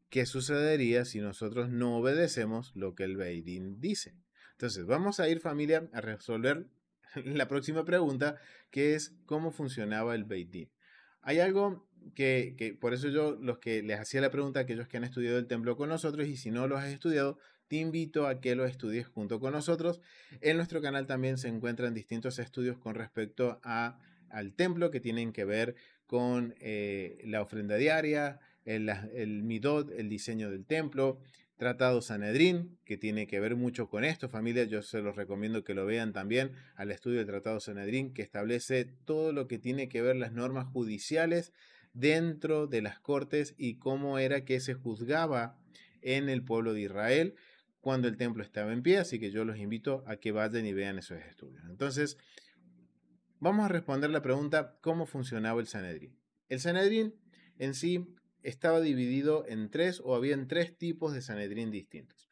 ¿qué sucedería si nosotros no obedecemos lo que el Beit Din dice? Entonces, vamos a ir, familia, a resolver la próxima pregunta, que es cómo funcionaba el Beit Din. Hay algo que por eso yo, los que les hacía la pregunta a aquellos que han estudiado el templo con nosotros, y si no lo has estudiado, te invito a que lo estudies junto con nosotros. En nuestro canal también se encuentran distintos estudios con respecto al templo que tienen que ver con la ofrenda diaria, el Midot, el diseño del templo, Tratado Sanedrín, que tiene que ver mucho con esto, familia. Yo se los recomiendo que lo vean también al estudio del Tratado Sanedrín, que establece todo lo que tiene que ver las normas judiciales dentro de las cortes y cómo era que se juzgaba en el pueblo de Israel cuando el templo estaba en pie. Así que yo los invito a que vayan y vean esos estudios. Entonces, Vamos a responder la pregunta, ¿cómo funcionaba el Sanedrín? El Sanedrín en sí estaba dividido en tres, o habían tres tipos de Sanedrín distintos,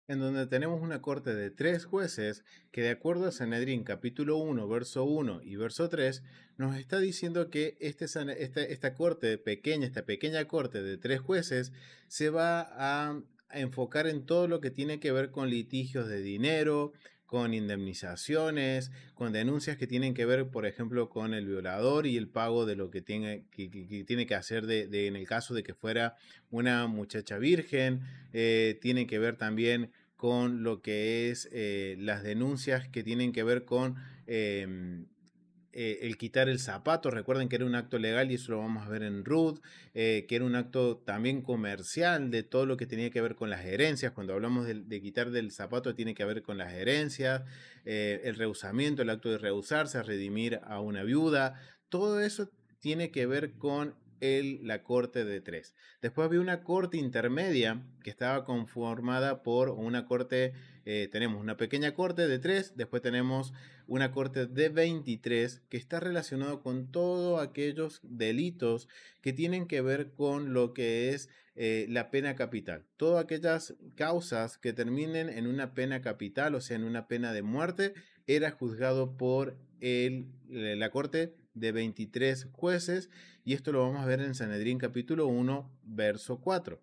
en donde tenemos una corte de tres jueces que, de acuerdo a Sanedrín capítulo 1, verso 1 y verso 3, nos está diciendo que esta corte pequeña, esta pequeña corte de tres jueces, se va a enfocar en todo lo que tiene que ver con litigios de dinero, con indemnizaciones, con denuncias que tienen que ver, por ejemplo, con el violador y el pago de lo que tiene que hacer en el caso de que fuera una muchacha virgen. Tiene que ver también con lo que es las denuncias que tienen que ver con el quitar el zapato. Recuerden que era un acto legal y eso lo vamos a ver en Ruth, que era un acto también comercial de todo lo que tenía que ver con las herencias. Cuando hablamos de quitar del zapato tiene que ver con las herencias, el rehusamiento, el acto de rehusarse, redimir a una viuda. Todo eso tiene que ver con la corte de tres. Después había una corte intermedia que estaba conformada por una corte, tenemos una pequeña corte de tres, después tenemos una corte de 23 que está relacionado con todos aquellos delitos que tienen que ver con lo que es la pena capital. Todas aquellas causas que terminen en una pena capital, o sea, en una pena de muerte, era juzgado por la corte de 23 jueces, y esto lo vamos a ver en Sanedrín capítulo 1, verso 4.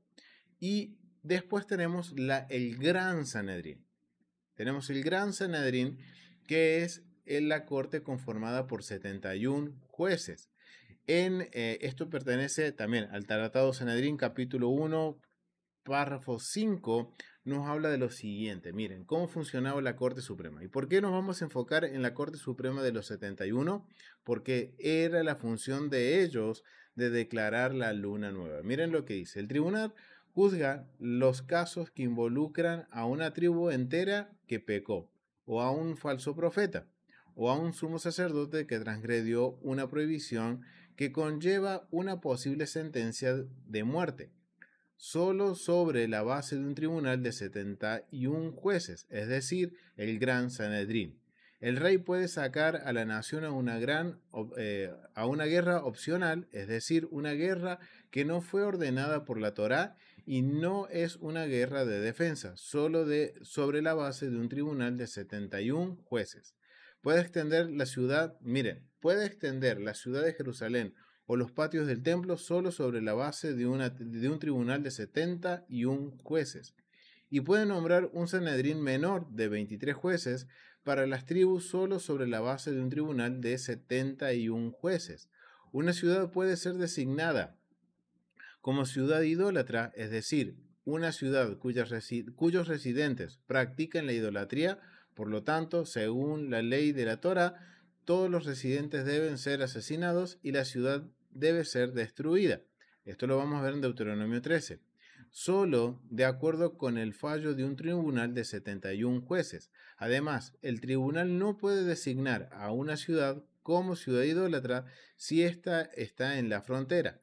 Y después tenemos el Gran Sanedrín. Tenemos el Gran Sanedrín, que es en la corte conformada por 71 jueces. Esto pertenece también al Tratado Sanedrín, capítulo 1, párrafo 5, nos habla de lo siguiente. Miren, cómo funcionaba la Corte Suprema. ¿Y por qué nos vamos a enfocar en la Corte Suprema de los 71? Porque era la función de ellos de declarar la luna nueva. Miren lo que dice. El tribunal juzga los casos que involucran a una tribu entera que pecó, o a un falso profeta, o a un sumo sacerdote que transgredió una prohibición que conlleva una posible sentencia de muerte, solo sobre la base de un tribunal de 71 jueces, es decir, el Gran Sanedrín. El rey puede sacar a la nación a a una guerra opcional, es decir, una guerra que no fue ordenada por la Torá y no es una guerra de defensa, sobre la base de un tribunal de 71 jueces. Puede extender la ciudad, miren, puede extender la ciudad de Jerusalén o los patios del templo solo sobre la base de un tribunal de 71 jueces. Y puede nombrar un Sanedrín menor de 23 jueces para las tribus solo sobre la base de un tribunal de 71 jueces. Una ciudad puede ser designada como ciudad idólatra, es decir, una ciudad cuyos residentes practican la idolatría. Por lo tanto, según la ley de la Torá, todos los residentes deben ser asesinados y la ciudad debe ser destruida. Esto lo vamos a ver en Deuteronomio 13. Solo de acuerdo con el fallo de un tribunal de 71 jueces. Además, el tribunal no puede designar a una ciudad como ciudad idólatra si ésta está en la frontera,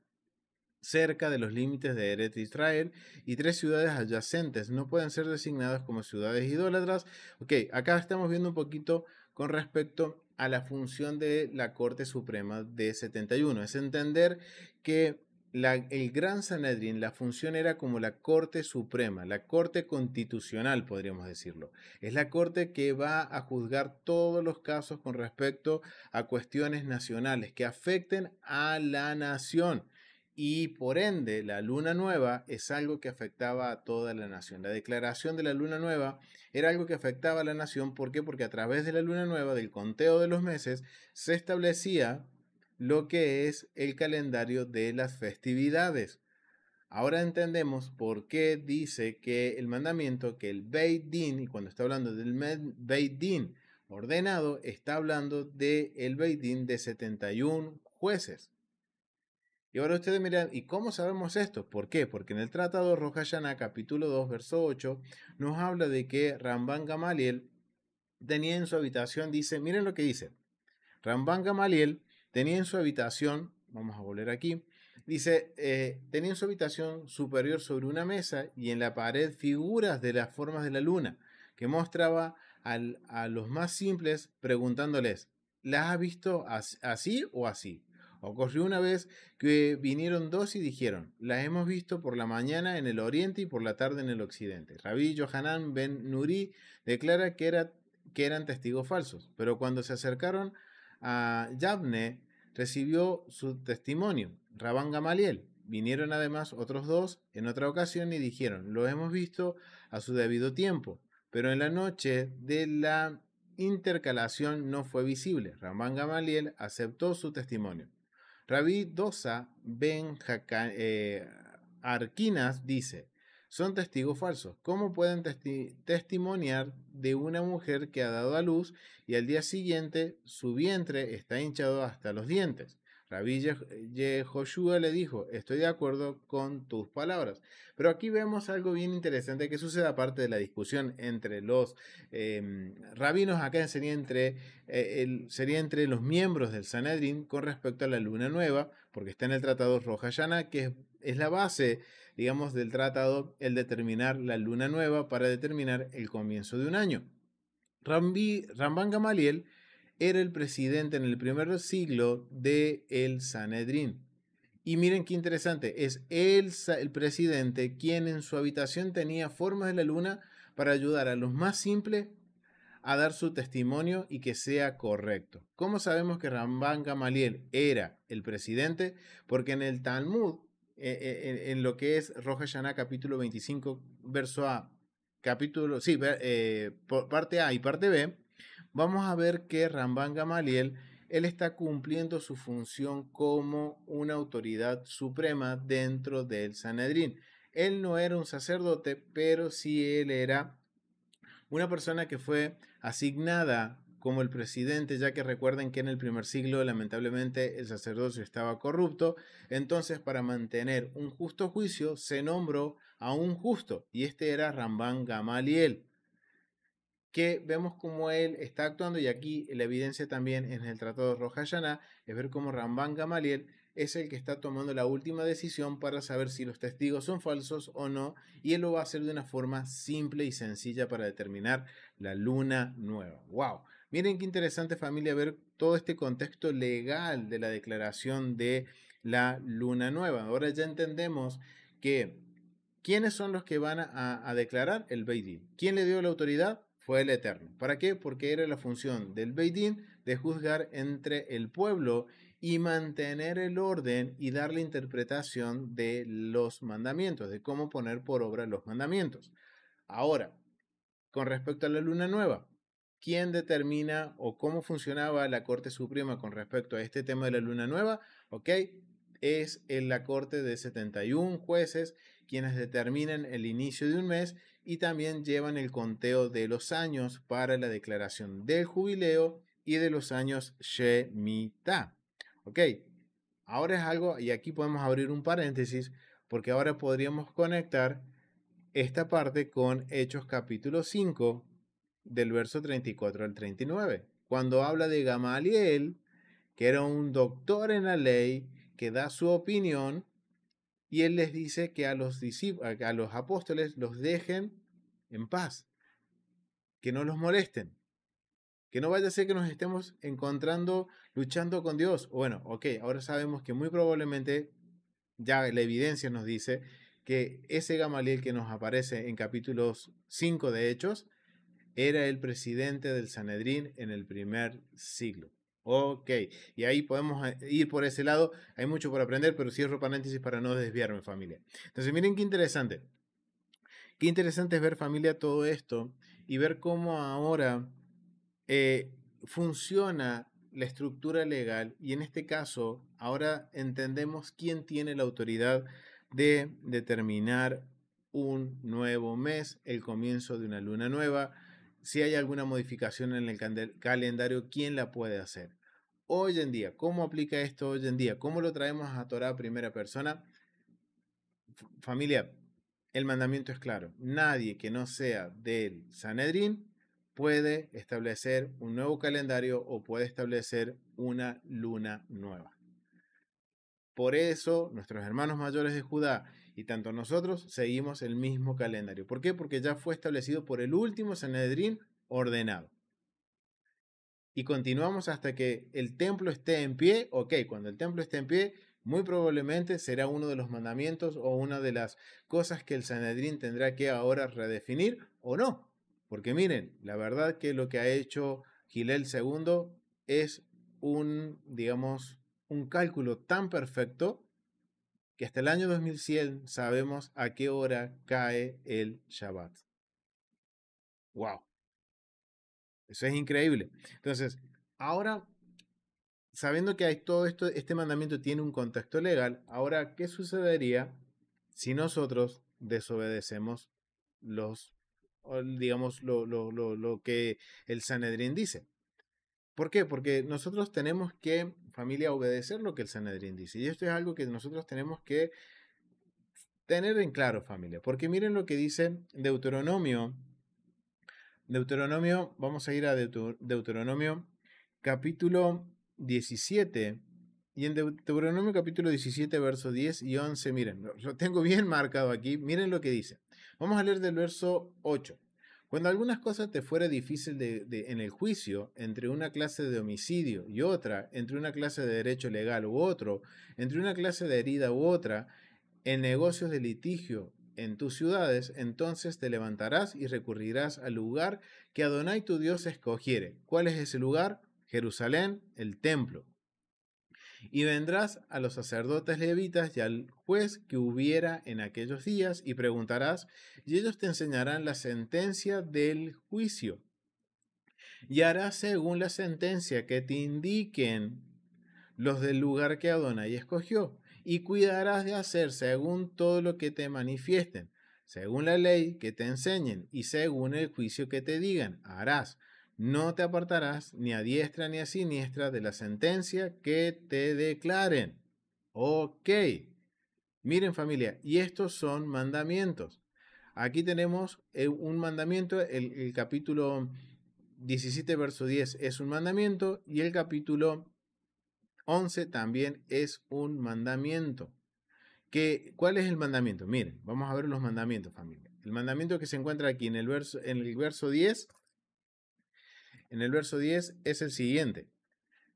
cerca de los límites de Eretz Israel, y tres ciudades adyacentes no pueden ser designadas como ciudades idólatras. Ok, acá estamos viendo un poquito con respecto a la función de la Corte Suprema de 71. Es entender que el Gran Sanedrín, la función era como la Corte Suprema, la Corte Constitucional, podríamos decirlo. Es la Corte que va a juzgar todos los casos con respecto a cuestiones nacionales que afecten a la nación. Y por ende, la luna nueva es algo que afectaba a toda la nación. La declaración de la luna nueva era algo que afectaba a la nación. ¿Por qué? Porque a través de la luna nueva, del conteo de los meses, se establecía lo que es el calendario de las festividades. Ahora entendemos por qué dice que el mandamiento, que el Beit Din, y cuando está hablando del Beit Din ordenado, está hablando del Beit Din de 71 jueces. Y ahora ustedes miran, ¿y cómo sabemos esto? ¿Por qué? Porque en el Tratado Rosh Hashanah, capítulo 2, verso 8, nos habla de que Ramban Gamaliel tenía en su habitación, dice, miren lo que dice, Ramban Gamaliel tenía en su habitación, vamos a volver aquí, dice, tenía en su habitación superior sobre una mesa y en la pared figuras de las formas de la luna, que mostraba a los más simples preguntándoles, ¿las has visto así o así? Ocurrió una vez que vinieron dos y dijeron, las hemos visto por la mañana en el oriente y por la tarde en el occidente. Rabí Yohanan ben Nuri declara que eran testigos falsos, pero cuando se acercaron a Yabne, recibió su testimonio. Rabán Gamaliel. Vinieron además otros dos en otra ocasión y dijeron, lo hemos visto a su debido tiempo, pero en la noche de la intercalación no fue visible. Rabán Gamaliel aceptó su testimonio. Rabí Dosa ben Arquinas dice, son testigos falsos. ¿Cómo pueden testimoniar de una mujer que ha dado a luz y al día siguiente su vientre está hinchado hasta los dientes? Rabí Yehoshua le dijo, estoy de acuerdo con tus palabras. Pero aquí vemos algo bien interesante que sucede aparte de la discusión entre los rabinos. Acá sería entre los miembros del Sanedrín con respecto a la luna nueva, porque está en el tratado Rosh Hashanah, que es la base, digamos, del tratado, el determinar la luna nueva para determinar el comienzo de un año. Rambán Gamaliel era el presidente en el primer siglo del Sanedrín. Y miren qué interesante, es el presidente quien en su habitación tenía formas de la luna para ayudar a los más simples a dar su testimonio y que sea correcto. ¿Cómo sabemos que Rambán Gamaliel era el presidente? Porque en el Talmud, en lo que es Rosh Hashanah capítulo 25, verso A, parte A y parte B, vamos a ver que Rambán Gamaliel, él está cumpliendo su función como una autoridad suprema dentro del Sanedrín. Él no era un sacerdote, pero sí él era una persona que fue asignada como el presidente, ya que recuerden que en el primer siglo lamentablemente el sacerdocio estaba corrupto. Entonces, para mantener un justo juicio se nombró a un justo, y este era Rambán Gamaliel, que vemos cómo él está actuando, y aquí la evidencia también en el tratado de Rosh Hashanah es ver cómo Rambán Gamaliel es el que está tomando la última decisión para saber si los testigos son falsos o no, y él lo va a hacer de una forma simple y sencilla para determinar la luna nueva. ¡Wow! Miren qué interesante, familia, ver todo este contexto legal de la declaración de la luna nueva. Ahora ya entendemos que ¿quiénes son los que van a declarar? El Beit Din. ¿Quién le dio la autoridad? Fue el Eterno. ¿Para qué? Porque era la función del Beit Din de juzgar entre el pueblo y mantener el orden y dar la interpretación de los mandamientos, de cómo poner por obra los mandamientos. Ahora, con respecto a la luna nueva, ¿quién determina o cómo funcionaba la Corte Suprema con respecto a este tema de la luna nueva? ¿Ok? Es en la Corte de 71 jueces quienes determinan el inicio de un mes y también llevan el conteo de los años para la declaración del jubileo y de los años Shemitah. ¿Ok? Ahora es algo, y aquí podemos abrir un paréntesis, porque ahora podríamos conectar esta parte con Hechos capítulo 5, del verso 34 al 39, cuando habla de Gamaliel, que era un doctor en la ley, que da su opinión, y él les dice que a los apóstoles los dejen en paz, que no los molesten, que no vaya a ser que nos estemos encontrando luchando con Dios. Bueno, ok, ahora sabemos que muy probablemente ya la evidencia nos dice que ese Gamaliel que nos aparece en capítulos 5 de Hechos era el presidente del Sanedrín en el primer siglo. Ok, y ahí podemos ir por ese lado. Hay mucho por aprender, pero cierro paréntesis para no desviarme, familia. Entonces, miren qué interesante. Qué interesante es ver, familia, todo esto y ver cómo ahora funciona la estructura legal, y en este caso ahora entendemos quién tiene la autoridad de determinar un nuevo mes, el comienzo de una luna nueva. Si hay alguna modificación en el calendario, ¿quién la puede hacer? Hoy en día, ¿cómo aplica esto hoy en día? ¿Cómo lo traemos a Torah primera persona? Familia, el mandamiento es claro. Nadie que no sea del Sanedrín puede establecer un nuevo calendario o puede establecer una luna nueva. Por eso, nuestros hermanos mayores de Judá y tanto nosotros seguimos el mismo calendario. ¿Por qué? Porque ya fue establecido por el último Sanedrín ordenado. y continuamos hasta que el templo esté en pie, ok, cuando el templo esté en pie, muy probablemente será uno de los mandamientos o una de las cosas que el Sanedrín tendrá que ahora redefinir o no. Porque miren, la verdad que lo que ha hecho Gilel II es digamos, un cálculo tan perfecto que hasta el año 2100 sabemos a qué hora cae el Shabbat. ¡Wow! Eso es increíble. Entonces, ahora, sabiendo que hay todo esto, este mandamiento tiene un contexto legal, ahora, ¿qué sucedería si nosotros desobedecemos digamos, lo que el Sanedrín dice? ¿Por qué? Porque nosotros tenemos que, familia, obedecer lo que el Sanedrín dice. Y esto es algo que nosotros tenemos que tener en claro, familia. Porque miren lo que dice Deuteronomio. Deuteronomio, vamos a ir a Deuteronomio capítulo 17. Y en Deuteronomio capítulo 17, versos 10 y 11, miren, lo tengo bien marcado aquí. Miren lo que dice. Vamos a leer del verso 8. Cuando algunas cosas te fuera difícil en el juicio, entre una clase de homicidio y otra, entre una clase de derecho legal u otro, entre una clase de herida u otra, en negocios de litigio en tus ciudades, entonces te levantarás y recurrirás al lugar que Adonai tu Dios escogiere. ¿Cuál es ese lugar? Jerusalén, el templo. Y vendrás a los sacerdotes levitas y al juez que hubiera en aquellos días y preguntarás, y ellos te enseñarán la sentencia del juicio. Y harás según la sentencia que te indiquen los del lugar que Adonai escogió, y cuidarás de hacer según todo lo que te manifiesten, según la ley que te enseñen y según el juicio que te digan, harás. No te apartarás ni a diestra ni a siniestra de la sentencia que te declaren. Ok, miren familia, y estos son mandamientos. Aquí tenemos un mandamiento, el capítulo 17, verso 10 es un mandamiento y el capítulo 11 también es un mandamiento. ¿Cuál es el mandamiento? Miren, vamos a ver los mandamientos, familia. El mandamiento que se encuentra aquí en el verso 10, en el verso 10 es el siguiente.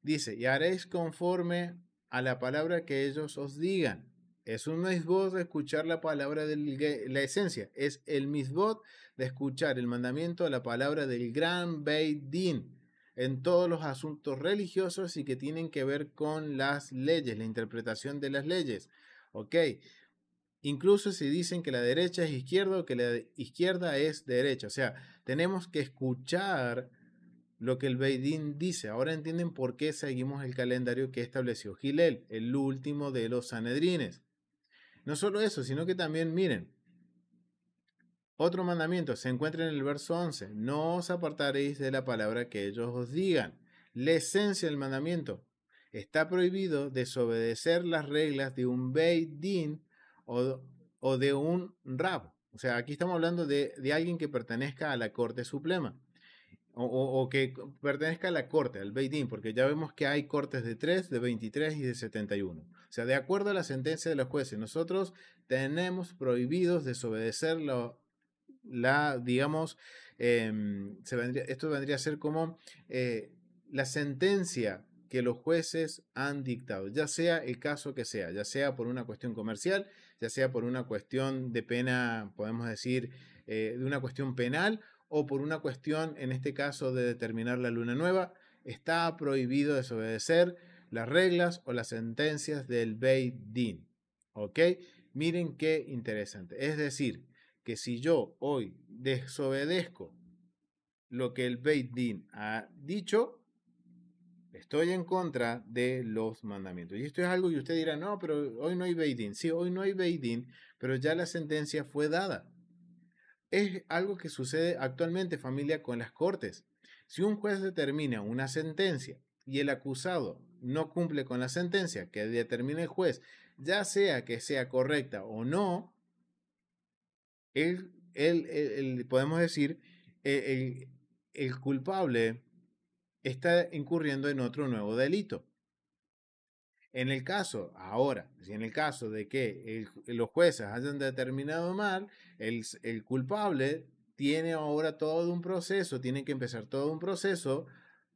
Dice, y haréis conforme a la palabra que ellos os digan. Es un misbot de escuchar la palabra de la esencia. Es el misbot de escuchar el mandamiento, la palabra del gran Beit Din en todos los asuntos religiosos y que tienen que ver con las leyes, la interpretación de las leyes. ¿Ok? Incluso si dicen que la derecha es izquierda o que la izquierda es derecha. O sea, tenemos que escuchar lo que el Beit Din dice. Ahora entienden por qué seguimos el calendario que estableció Gilel, el último de los Sanedrines. No solo eso, sino que también, miren, otro mandamiento se encuentra en el verso 11. No os apartaréis de la palabra que ellos os digan. La esencia del mandamiento. Está prohibido desobedecer las reglas de un Beit Din o de un Rab. O sea, aquí estamos hablando de alguien que pertenezca a la Corte Suprema. O que pertenezca a la corte, al Beit Din, porque ya vemos que hay cortes de 3, de 23 y de 71. O sea, de acuerdo a la sentencia de los jueces, nosotros tenemos prohibidos desobedecer digamos, esto vendría a ser como la sentencia que los jueces han dictado, ya sea el caso que sea, ya sea por una cuestión comercial, ya sea por una cuestión de pena, podemos decir, de una cuestión penal, o por una cuestión, en este caso, de determinar la luna nueva, está prohibido desobedecer las reglas o las sentencias del Beit Din. ¿Ok? Miren qué interesante. Es decir, que si yo hoy desobedezco lo que el Beit Din ha dicho, estoy en contra de los mandamientos. Y esto es algo que usted dirá, no, pero hoy no hay Beit Din. Sí, hoy no hay Beit Din, pero ya la sentencia fue dada. Es algo que sucede actualmente, familia, con las cortes. Si un juez determina una sentencia y el acusado no cumple con la sentencia que determina el juez, ya sea que sea correcta o no, podemos decir, el culpable está incurriendo en otro nuevo delito. En el caso, ahora, si en el caso de que los jueces hayan determinado mal, el culpable tiene ahora todo un proceso, tiene que empezar todo un proceso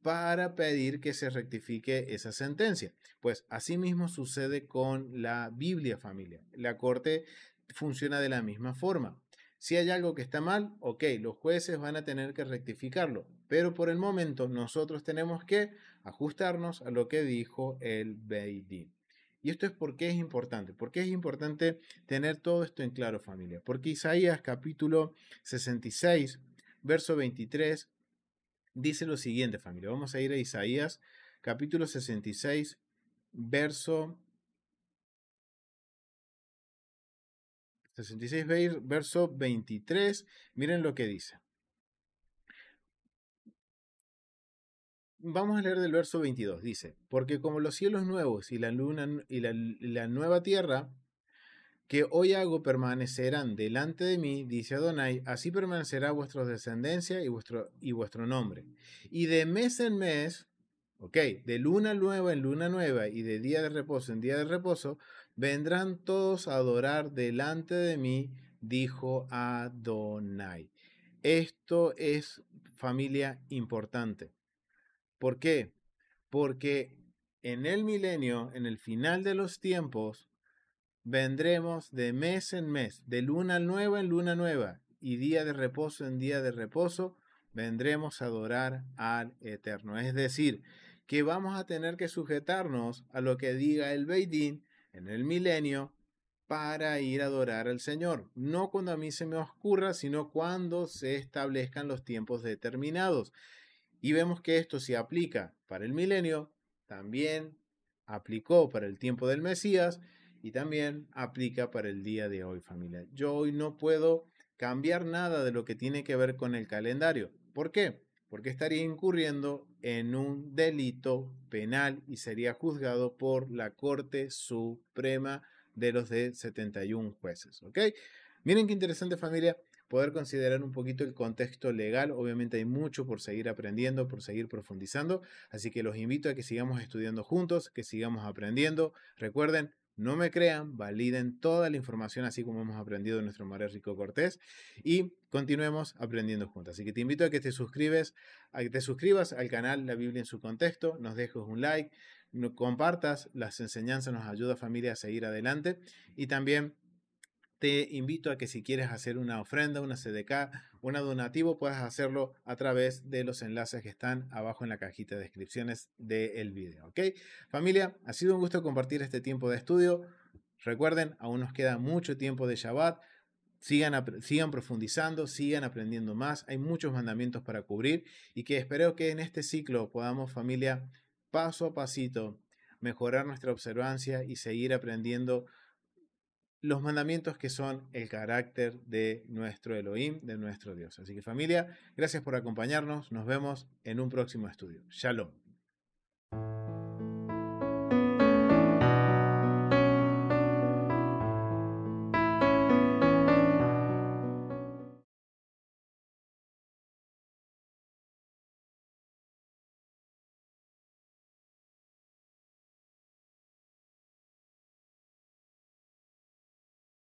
para pedir que se rectifique esa sentencia. Pues asimismo sucede con la Biblia, familia. La corte funciona de la misma forma. Si hay algo que está mal, ok, los jueces van a tener que rectificarlo, pero por el momento nosotros tenemos que ajustarnos a lo que dijo el Beit Din. Y esto es porque es importante. ¿Por qué es importante tener todo esto en claro, familia? Porque Isaías capítulo 66, verso 23, dice lo siguiente, familia. Vamos a ir a Isaías capítulo 66, verso 66, verso 23. Miren lo que dice. Vamos a leer del verso 22. Dice, porque como los cielos nuevos y la luna y la nueva tierra que hoy hago permanecerán delante de mí, dice Adonai, así permanecerá vuestra descendencia y vuestro nombre. Y de mes en mes, ok, de luna nueva en luna nueva y de día de reposo en día de reposo, vendrán todos a adorar delante de mí, dijo Adonai. Esto es, familia, importante. ¿Por qué? Porque en el milenio, en el final de los tiempos, vendremos de mes en mes, de luna nueva en luna nueva y día de reposo en día de reposo, vendremos a adorar al Eterno. Es decir, que vamos a tener que sujetarnos a lo que diga el Beit Din en el milenio para ir a adorar al Señor. No cuando a mí se me ocurra, sino cuando se establezcan los tiempos determinados. Y vemos que esto se aplica para el milenio, también aplicó para el tiempo del Mesías y también aplica para el día de hoy, familia. Yo hoy no puedo cambiar nada de lo que tiene que ver con el calendario. ¿Por qué? Porque estaría incurriendo en un delito penal y sería juzgado por la Corte Suprema de los de 71 jueces. ¿Ok? Miren qué interesante, familia, poder considerar un poquito el contexto legal. Obviamente hay mucho por seguir aprendiendo, por seguir profundizando, así que los invito a que sigamos estudiando juntos, que sigamos aprendiendo. Recuerden, no me crean, validen toda la información así como hemos aprendido en nuestro María Rico Cortés y continuemos aprendiendo juntos. Así que te invito a que te suscribas al canal La Biblia en su contexto, nos dejes un like, compartas las enseñanzas, nos ayuda, familia, a seguir adelante y también te invito a que si quieres hacer una ofrenda, una CDK, un donativo, puedas hacerlo a través de los enlaces que están abajo en la cajita de descripciones del video. ¿Ok? Familia, ha sido un gusto compartir este tiempo de estudio. Recuerden, aún nos queda mucho tiempo de Shabbat. Sigan profundizando, sigan aprendiendo más. Hay muchos mandamientos para cubrir y que espero que en este ciclo podamos, familia, paso a pasito, mejorar nuestra observancia y seguir aprendiendo los mandamientos que son el carácter de nuestro Elohim, de nuestro Dios. Así que familia, gracias por acompañarnos. Nos vemos en un próximo estudio. Shalom.